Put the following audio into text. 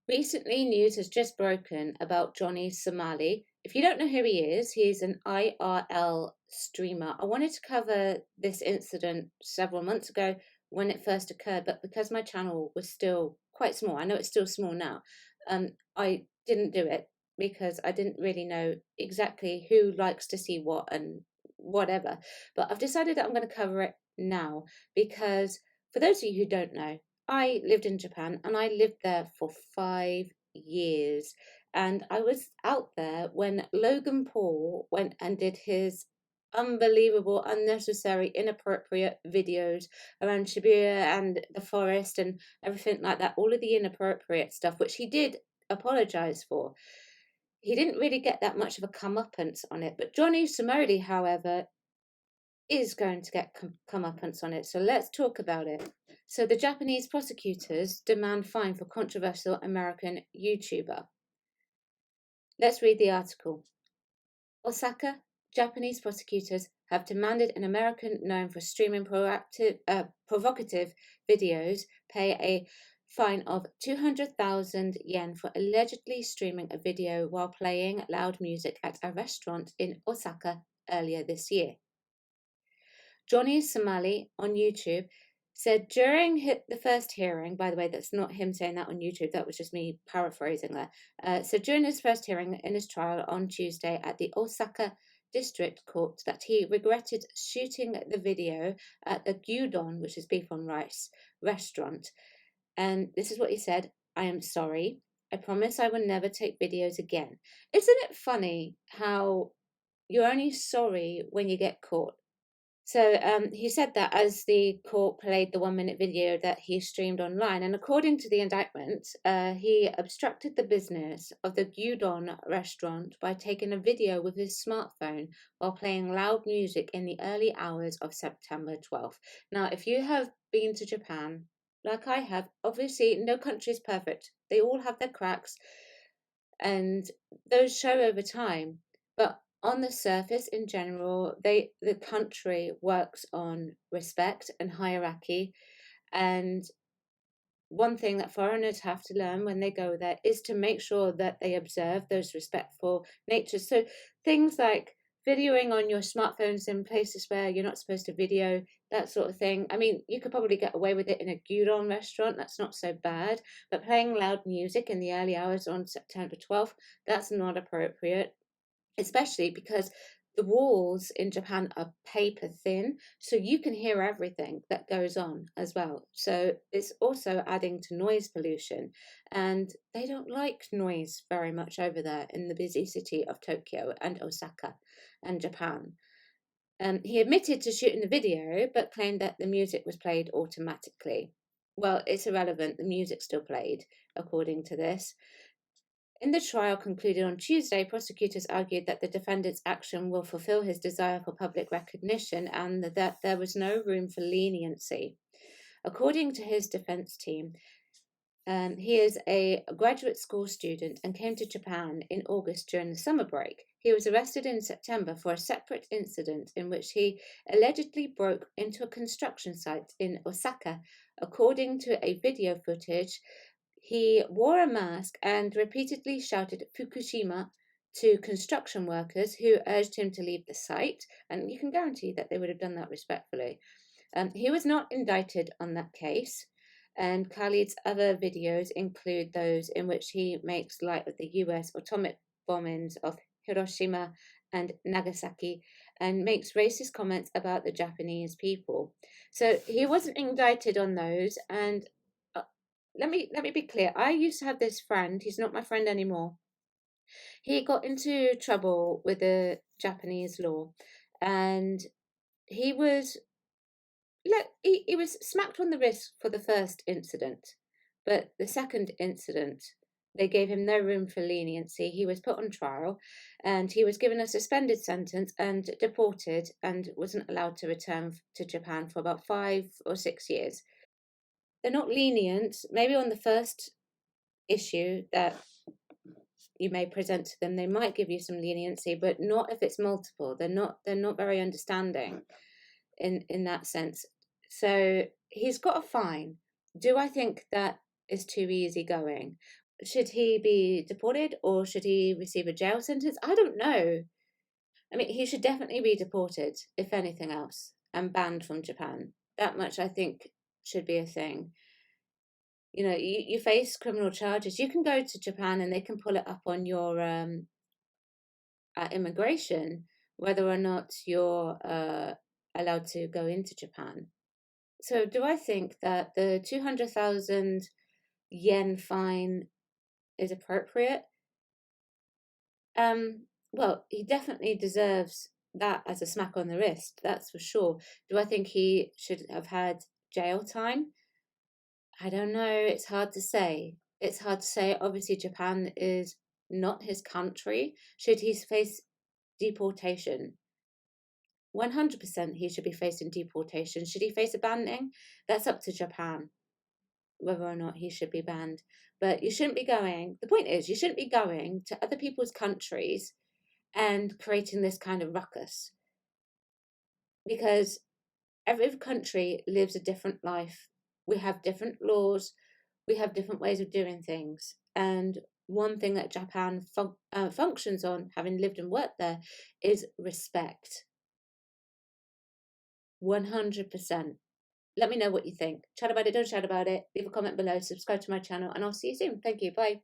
Recently, news has just broken about Johnny Somali. If you don't know who he is, he's an IRL streamer. I wanted to cover this incident several months ago when it first occurred, but because my channel was still quite small, I know it's still small now, I didn't do it because I didn't really know exactly who likes to see what and whatever. But I've decided that I'm going to cover it now because for those of you who don't know, I lived in Japan and I lived there for 5 years. And I was out there when Logan Paul went and did his unbelievable, unnecessary, inappropriate videos around Shibuya and the forest and everything like that. All of the inappropriate stuff, which he did apologize for. He didn't really get that much of a comeuppance on it. But Johnny Somali, however, is going to get comeuppance on it. So let's talk about it. So the Japanese prosecutors demand fine for controversial American YouTuber. Let's read the article. Osaka, Japanese prosecutors have demanded an American known for streaming provocative videos pay a fine of 200,000 yen for allegedly streaming a video while playing loud music at a restaurant in Osaka earlier this year. Johnny Somali on YouTube said during the first hearing, by the way, that's not him saying that on YouTube, that was just me paraphrasing there. So during his first hearing in his trial on Tuesday at the Osaka District Court, that he regretted shooting the video at the Gyudon, which is beef on rice, restaurant. And this is what he said: "I am sorry. I promise I will never take videos again." Isn't it funny how you're only sorry when you get caught? So he said that as the court played the 1 minute video that he streamed online, and according to the indictment, he obstructed the business of the Gyudon restaurant by taking a video with his smartphone while playing loud music in the early hours of September 12th. Now, if you have been to Japan, like I have, obviously no country is perfect. They all have their cracks, and those show over time. But on the surface, in general, the country works on respect and hierarchy. And one thing that foreigners have to learn when they go there is to make sure that they observe those respectful natures. So things like videoing on your smartphones in places where you're not supposed to video, that sort of thing. I mean, you could probably get away with it in a gyudon restaurant. That's not so bad. But playing loud music in the early hours on September 12th, that's not appropriate, especially because the walls in Japan are paper thin, so you can hear everything that goes on as well. So it's also adding to noise pollution, and they don't like noise very much over there in the busy city of Tokyo and Osaka and Japan. He admitted to shooting the video, but claimed that the music was played automatically. Well, it's irrelevant. The music still played, according to this. In the trial concluded on Tuesday, prosecutors argued that the defendant's action will fulfill his desire for public recognition and that there was no room for leniency. According to his defense team, he is a graduate school student and came to Japan in August during the summer break. He was arrested in September for a separate incident in which he allegedly broke into a construction site in Osaka. According to a video footage, he wore a mask and repeatedly shouted Fukushima to construction workers who urged him to leave the site, and you can guarantee that they would have done that respectfully. He was not indicted on that case, and Khalid's other videos include those in which he makes light of the US atomic bombings of Hiroshima and Nagasaki and makes racist comments about the Japanese people. So he wasn't indicted on those, and let me be clear. I used to have this friend. He's not my friend anymore. He got into trouble with the Japanese law, and he was he was smacked on the wrist for the first incident, but the second incident, they gave him no room for leniency. He was put on trial, and he was given a suspended sentence and deported, and wasn't allowed to return to Japan for about 5 or 6 years. They're not lenient. Maybe on the first issue that you may present to them, they might give you some leniency, but not if it's multiple. They're not very understanding in that sense. So he's got a fine. Do I think that is too easy going? Should he be deported or should he receive a jail sentence? I don't know. I mean, he should definitely be deported, if anything else, and banned from Japan. That much I think should be a thing. You know, you face criminal charges. You can go to Japan and they can pull it up on your immigration, whether or not you're allowed to go into Japan. So, do I think that the 200,000 yen fine is appropriate? Well, he definitely deserves that as a smack on the wrist, that's for sure. Do I think he should have had jail time? I don't know. It's hard to say. It's hard to say. Obviously, Japan is not his country. Should he face deportation? 100% he should be facing deportation. Should he face a banning? That's up to Japan, whether or not he should be banned. But you shouldn't be going, the point is, you shouldn't be going to other people's countries and creating this kind of ruckus, because every country lives a different life. We have different laws, we have different ways of doing things. And one thing that Japan functions on, having lived and worked there, is respect. 100%. Let me know what you think. Chat about it, don't chat about it. Leave a comment below, subscribe to my channel, and I'll see you soon. Thank you. Bye.